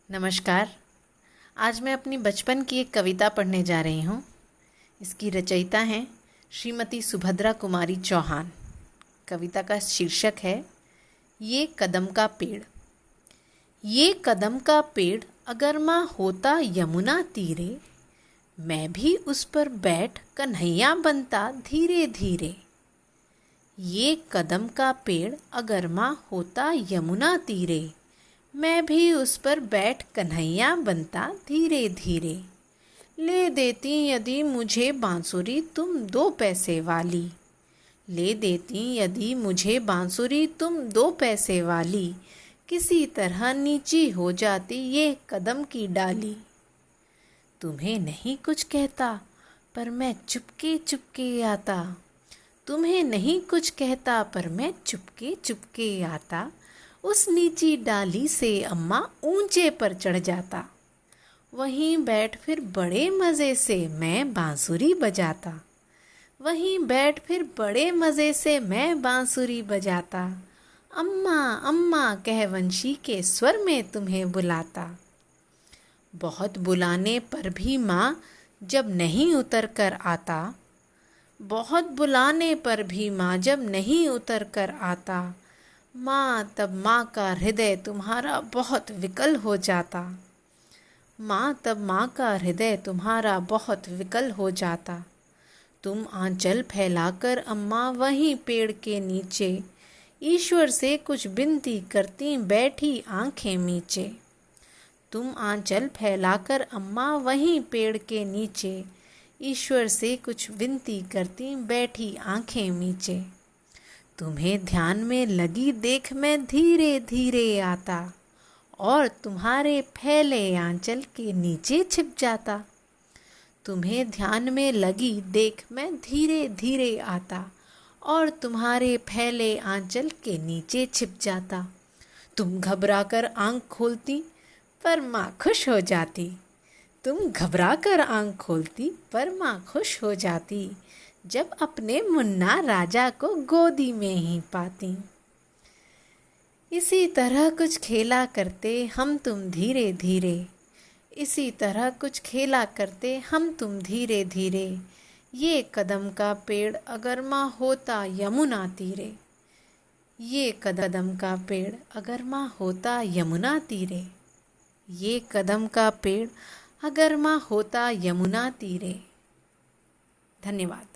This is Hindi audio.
नमस्कार। आज मैं अपनी बचपन की एक कविता पढ़ने जा रही हूँ। इसकी रचयिता हैं श्रीमती सुभद्रा कुमारी चौहान। कविता का शीर्षक है ये कदम का पेड़। ये कदम का पेड़ अगर माँ होता यमुना तीरे, मैं भी उस पर बैठ कन्हैया बनता धीरे धीरे। ये कदम का पेड़ अगर माँ होता यमुना तीरे, मैं भी उस पर बैठ कन्हैया बनता धीरे धीरे। ले देती यदि मुझे बांसुरी तुम 2 पैसे वाली, ले देती यदि मुझे बांसुरी तुम 2 पैसे वाली, किसी तरह नीची हो जाती ये कदम की डाली। तुम्हें नहीं कुछ कहता पर मैं चुपके चुपके आता, तुम्हें नहीं कुछ कहता पर मैं चुपके चुपके आता। उस नीची डाली से अम्मा ऊंचे पर चढ़ जाता, वहीं बैठ फिर बड़े मज़े से मैं बांसुरी बजाता, वहीं बैठ फिर बड़े मज़े से मैं बांसुरी बजाता। अम्मा अम्मा कह वंशी के स्वर में तुम्हें बुलाता। बहुत बुलाने पर भी माँ जब नहीं उतर कर आता, बहुत बुलाने पर भी माँ जब नहीं उतर कर आता, माँ तब माँ का हृदय तुम्हारा बहुत विकल हो जाता। माँ तब माँ का हृदय तुम्हारा बहुत विकल हो जाता। तुम आंचल फैलाकर अम्मा वहीं पेड़ के नीचे, ईश्वर से कुछ विनती करती बैठी आंखें मीचे। तुम आंचल फैलाकर अम्मा वहीं पेड़ के नीचे, ईश्वर से कुछ विनती करती बैठी आंखें मीचे। तुम्हें ध्यान में लगी देख मैं धीरे धीरे आता, और तुम्हारे फैले आंचल के नीचे छिप जाता। तुम्हें ध्यान में लगी देख मैं धीरे धीरे आता, और तुम्हारे फैले आंचल के नीचे छिप जाता। तुम घबराकर आंख खोलती पर माँ खुश हो जाती, तुम घबराकर आंख खोलती पर माँ खुश हो जाती, जब अपने मुन्ना राजा को गोदी में ही पाती। इसी तरह कुछ खेला करते हम तुम धीरे धीरे, इसी तरह कुछ खेला करते हम तुम धीरे धीरे। ये कदम का पेड़ अगर माँ होता यमुना तीरे, ये कदम का पेड़ अगर माँ होता यमुना तीरे, ये कदम का पेड़ अगर माँ होता यमुना तीरे। धन्यवाद।